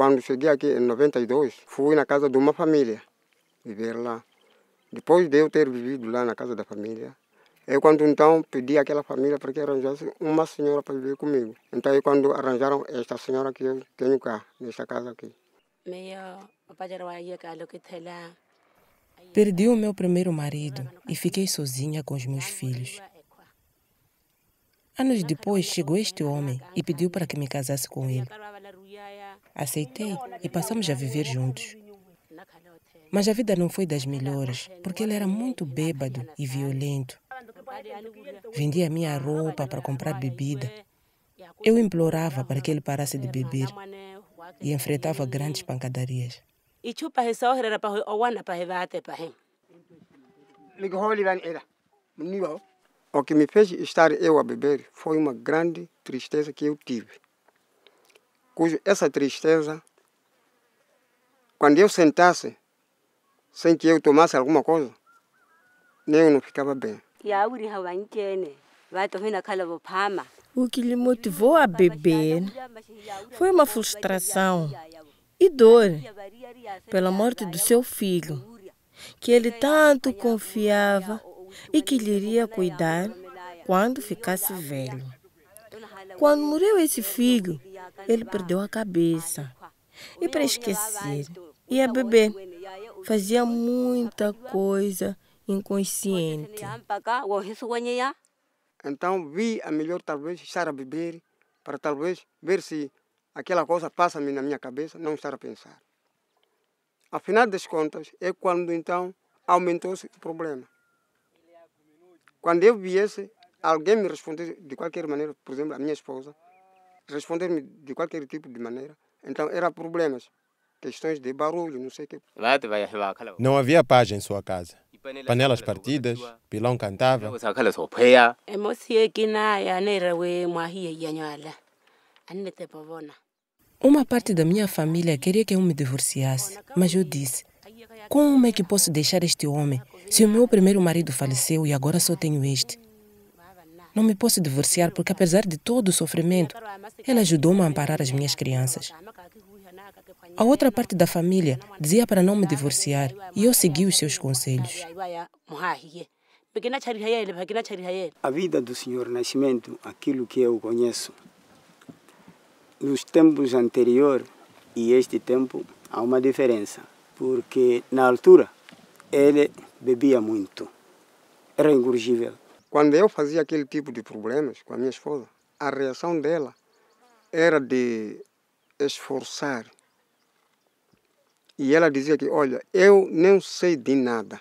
Quando cheguei aqui em 92, fui na casa de uma família, viver lá. Depois de eu ter vivido lá na casa da família, eu quando então pedi àquela família para que arranjasse uma senhora para viver comigo. Então é quando arranjaram esta senhora que eu tenho cá, nesta casa aqui. Perdi o meu primeiro marido e fiquei sozinha com os meus filhos. Anos depois chegou este homem e pediu para que me casasse com ele. Aceitei e passamos a viver juntos. Mas a vida não foi das melhores, porque ele era muito bêbado e violento. Vendia minha roupa para comprar bebida. Eu implorava para que ele parasse de beber e enfrentava grandes pancadarias. O que me fez estar eu a beber foi uma grande tristeza que eu tive. Essa tristeza, quando eu sentasse, sem que eu tomasse alguma coisa, nem eu não ficava bem. O que lhe motivou a beber foi uma frustração e dor pela morte do seu filho, que ele tanto confiava e que lhe iria cuidar quando ficasse velho. Quando morreu esse filho, ele perdeu a cabeça. E para esquecer, ia beber. Fazia muita coisa inconsciente. Então vi a melhor talvez estar a beber para talvez ver se aquela coisa passa-me na minha cabeça, não estar a pensar. Afinal das contas, é quando então aumentou-se o problema. Quando eu viesse, alguém me responder de qualquer maneira, por exemplo, a minha esposa, responder-me de qualquer tipo de maneira, então era problemas, questões de barulho, não sei o que. Não havia paz em sua casa. Panelas partidas, pilão cantava. Uma parte da minha família queria que eu me divorciasse, mas eu disse: como é que posso deixar este homem se o meu primeiro marido faleceu e agora só tenho este? Não me posso divorciar porque, apesar de todo o sofrimento, ele ajudou-me a amparar as minhas crianças. A outra parte da família dizia para não me divorciar e eu segui os seus conselhos. A vida do Senhor Nascimento, aquilo que eu conheço, nos tempos anteriores e este tempo, há uma diferença. Porque na altura ele bebia muito, era incorrigível. Quando eu fazia aquele tipo de problemas com a minha esposa, a reação dela era de esforçar. E ela dizia que, olha, eu não sei de nada.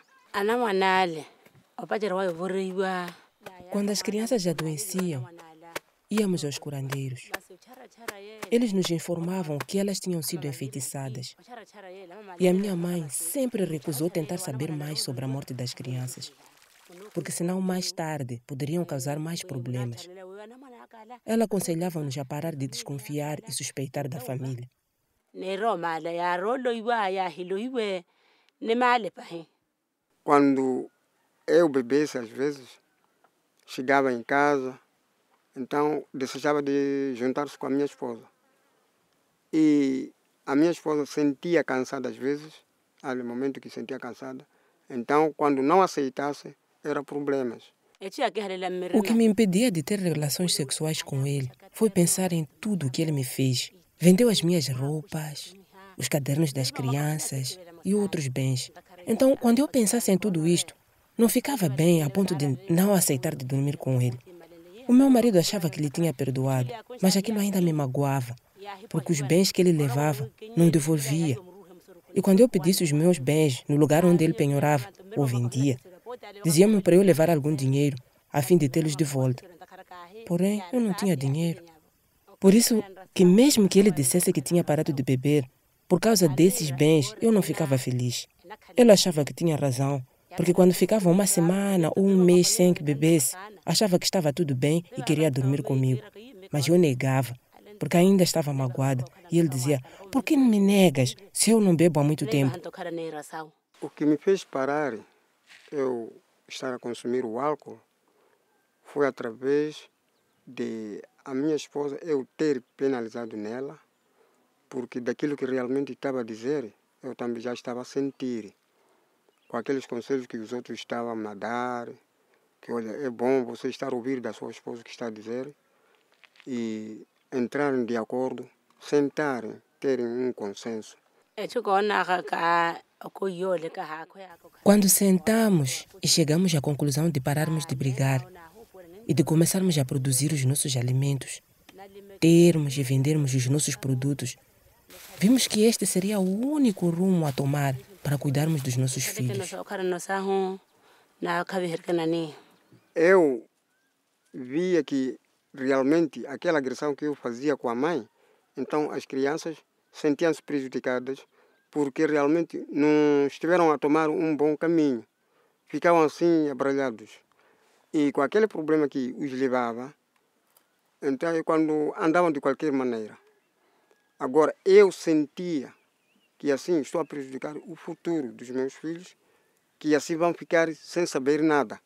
Quando as crianças adoeciam, íamos aos curandeiros. Eles nos informavam que elas tinham sido enfeitiçadas. E a minha mãe sempre recusou tentar saber mais sobre a morte das crianças, porque senão mais tarde poderiam causar mais problemas. Ela aconselhava-nos a parar de desconfiar e suspeitar da família. Quando eu bebesse, às vezes, chegava em casa, então desejava de juntar-se com a minha esposa. E a minha esposa sentia cansada às vezes, no momento que sentia cansada. Então, quando não aceitasse, eram problemas. O que me impedia de ter relações sexuais com ele foi pensar em tudo o que ele me fez. Vendeu as minhas roupas, os cadernos das crianças e outros bens. Então, quando eu pensasse em tudo isto, não ficava bem a ponto de não aceitar de dormir com ele. O meu marido achava que lhe tinha perdoado, mas aquilo ainda me magoava, porque os bens que ele levava não devolvia. E quando eu pedisse os meus bens no lugar onde ele penhorava ou vendia, diziam-me para eu levar algum dinheiro a fim de tê-los de volta. Porém, eu não tinha dinheiro. Por isso que mesmo que ele dissesse que tinha parado de beber, por causa desses bens, eu não ficava feliz. Ele achava que tinha razão, porque quando ficava uma semana ou um mês sem que bebesse, achava que estava tudo bem e queria dormir comigo. Mas eu negava, porque ainda estava magoada. E ele dizia: por que me negas se eu não bebo há muito tempo? O que me fez parar eu estar a consumir o álcool foi através de a minha esposa eu ter penalizado nela porque daquilo que realmente estava a dizer, eu também já estava a sentir, com aqueles conselhos que os outros estavam a dar, que olha, é bom você estar a ouvir da sua esposa o que está a dizer e entrarem de acordo, sentarem, terem um consenso. Quando sentamos e chegamos à conclusão de pararmos de brigar e de começarmos a produzir os nossos alimentos, termos e vendermos os nossos produtos, vimos que este seria o único rumo a tomar para cuidarmos dos nossos filhos. Eu via que realmente aquela agressão que eu fazia com a mãe, então as crianças sentiam-se prejudicadas porque realmente não estiveram a tomar um bom caminho. Ficavam assim abralhados. E com aquele problema que os levava, então quando andavam de qualquer maneira. Agora eu sentia que assim estou a prejudicar o futuro dos meus filhos, que assim vão ficar sem saber nada.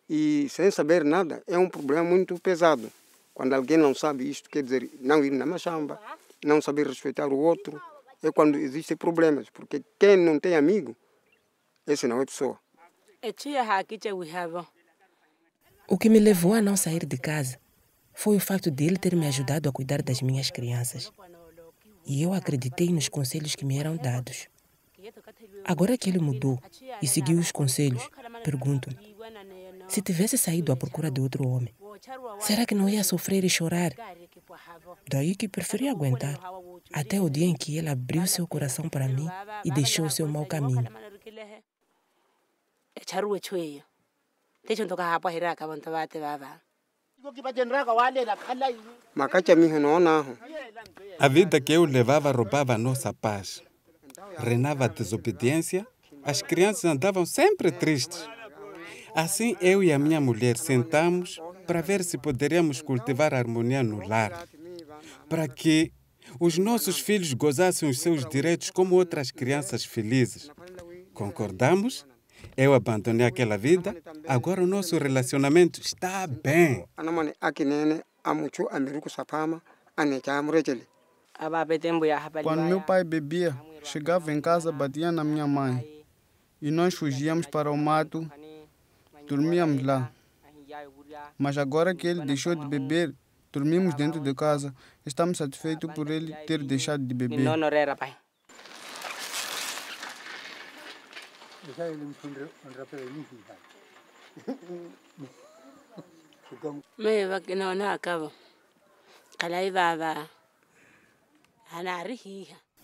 E sem saber nada é um problema muito pesado. Quando alguém não sabe isto, quer dizer, não ir na machamba, não saber respeitar o outro, é quando existem problemas. Porque quem não tem amigo, esse não é pessoa. O que me levou a não sair de casa foi o fato dele ter me ajudado a cuidar das minhas crianças. E eu acreditei nos conselhos que me eram dados. Agora que ele mudou e seguiu os conselhos, pergunto-me, se tivesse saído à procura de outro homem, será que não ia sofrer e chorar? Daí que preferi aguentar, até o dia em que ele abriu seu coração para mim e deixou o seu mau caminho. A vida que eu levava roubava a nossa paz. Reinava a desobediência, as crianças andavam sempre tristes. Assim, eu e a minha mulher sentamos para ver se poderíamos cultivar a harmonia no lar, para que os nossos filhos gozassem os seus direitos como outras crianças felizes. Concordamos? Eu abandonei aquela vida, agora o nosso relacionamento está bem. Quando meu pai bebia, chegava em casa, batia na minha mãe. E nós fugíamos para o mato, dormíamos lá. Mas agora que ele deixou de beber, dormimos dentro de casa. Estamos satisfeitos por ele ter deixado de beber.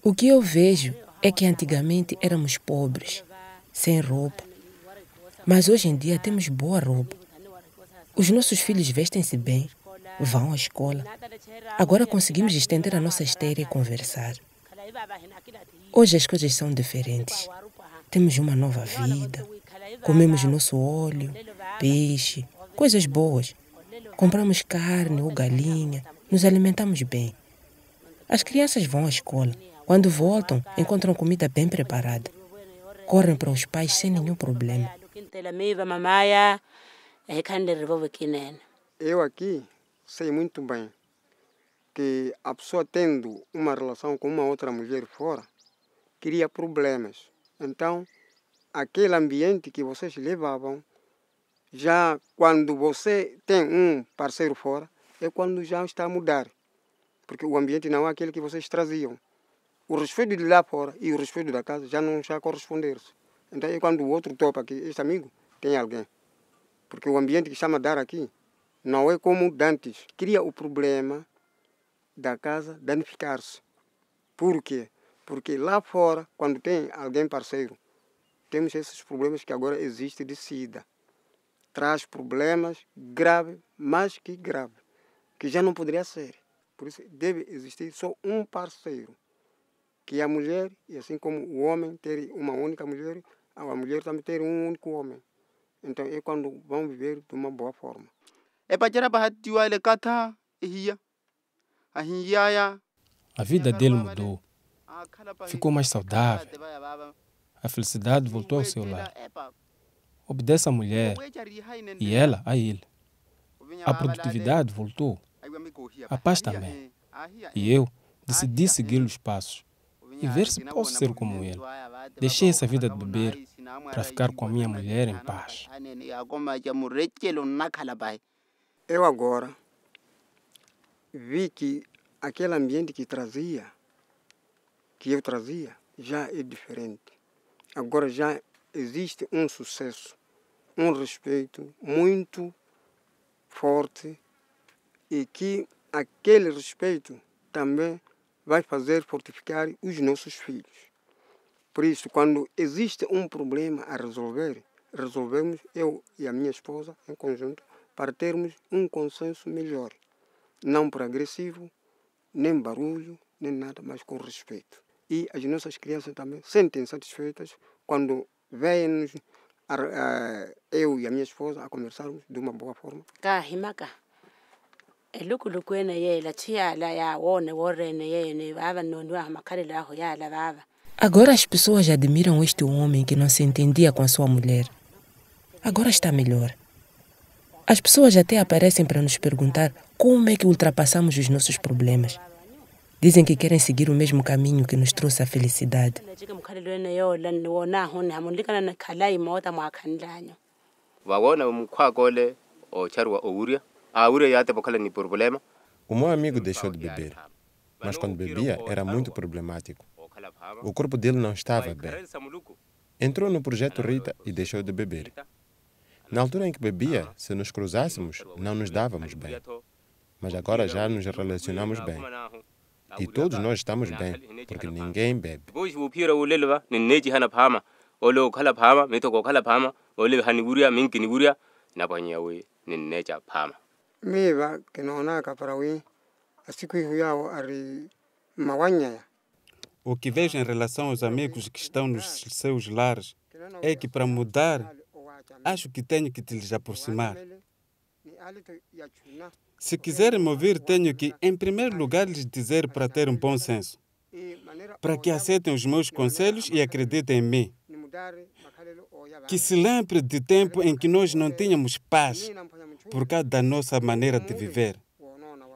O que eu vejo é que antigamente éramos pobres, sem roupa. Mas hoje em dia temos boa roupa. Os nossos filhos vestem-se bem, vão à escola. Agora conseguimos estender a nossa esteira e conversar. Hoje as coisas são diferentes. Temos uma nova vida. Comemos nosso óleo, peixe, coisas boas. Compramos carne ou galinha, nos alimentamos bem. As crianças vão à escola. Quando voltam, encontram comida bem preparada. Correm para os pais sem nenhum problema. Eu aqui sei muito bem que a pessoa tendo uma relação com uma outra mulher fora, cria problemas. Então, aquele ambiente que vocês levavam, já quando você tem um parceiro fora, é quando já está a mudar. Porque o ambiente não é aquele que vocês traziam. O respeito de lá fora e o respeito da casa já não está a corresponder-se. Então é quando o outro topa que este amigo tem alguém. Porque o ambiente que está a dar aqui não é como dantes. Cria o problema da casa danificar-se. Por quê? Porque lá fora, quando tem alguém parceiro, temos esses problemas que agora existem de SIDA. Traz problemas graves, mais que graves, que já não poderia ser. Por isso deve existir só um parceiro, que é a mulher, e assim como o homem ter uma única mulher, a mulher também ter um único homem. Então é quando vão viver de uma boa forma. A vida dele mudou. Ficou mais saudável. A felicidade voltou ao seu lar. Obedece à mulher e ela a ele. A produtividade voltou. A paz também. E eu Decidi seguir os passos e ver se posso ser como ele. Deixei essa vida de beber para ficar com a minha mulher em paz. Eu agora vi que aquele ambiente que eu trazia, já é diferente. Agora já existe um sucesso, um respeito muito forte e que aquele respeito também vai fazer fortificar os nossos filhos. Por isso, quando existe um problema a resolver, resolvemos, eu e a minha esposa, em conjunto, para termos um consenso melhor. Não por agressivo, nem barulho, nem nada, mas com respeito. E as nossas crianças também sentem satisfeitas quando vêm eu e a minha esposa a conversarmos de uma boa forma. Agora as pessoas admiram este homem que não se entendia com a sua mulher. Agora está melhor. As pessoas até aparecem para nos perguntar como é que ultrapassamos os nossos problemas. Dizem que querem seguir o mesmo caminho que nos trouxe a felicidade. O meu amigo deixou de beber, mas quando bebia era muito problemático. O corpo dele não estava bem. Entrou no projeto Rita e deixou de beber. Na altura em que bebia, se nos cruzássemos, não nos dávamos bem. Mas agora já nos relacionamos bem. E todos nós estamos bem, porque ninguém bebe. O que vejo em relação aos amigos que estão nos seus lares é que, para mudar, acho que tenho que te lhes aproximar. Se quiserem me ouvir, tenho que, em primeiro lugar, lhes dizer para ter um bom senso, para que aceitem os meus conselhos e acreditem em mim. Que se lembre de tempo em que nós não tínhamos paz por causa da nossa maneira de viver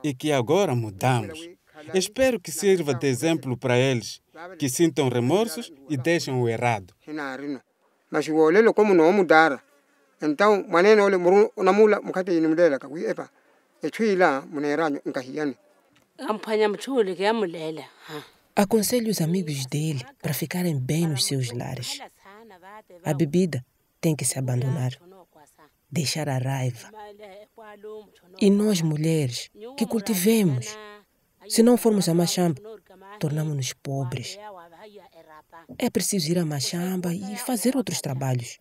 e que agora mudamos. Espero que sirva de exemplo para eles, que sintam remorsos e deixem o errado. Mas o olho como não mudar, então maneira olho na mula mukate ni mudela ka epa e chuila muneranyo nkahiane. Aconselho os amigos dele para ficarem bem nos seus lares. A bebida tem que se abandonar, deixar a raiva. E nós, mulheres, que cultivemos. Se não formos a Machamba, tornamos-nos pobres. É preciso ir a Machamba e fazer outros trabalhos.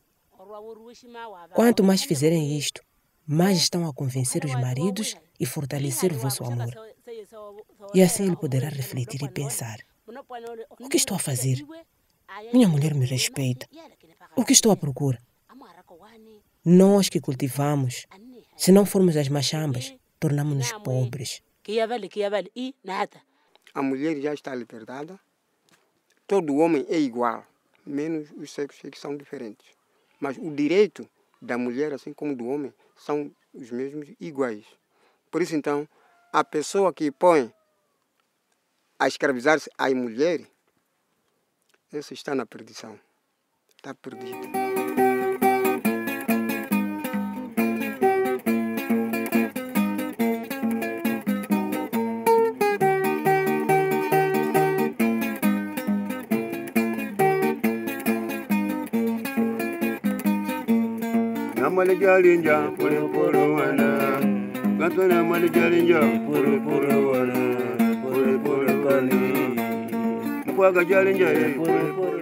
Quanto mais fizerem isto, mais estão a convencer os maridos e fortalecer o vosso amor. E assim ele poderá refletir e pensar: o que estou a fazer? Minha mulher me respeita. O que estou à procura? Nós que cultivamos, se não formos às Machambas, tornamos-nos pobres. A mulher já está libertada. Todo homem é igual, menos os sexos que são diferentes. Mas o direito da mulher, assim como do homem, são os mesmos iguais. Por isso, então, a pessoa que põe a escravizar-se à mulher, essa está na perdição. Está perdida. Malijalinja puru puru wana gatuna malijalinja puru puru wana puru puru kani mukwaga jalinja puru puru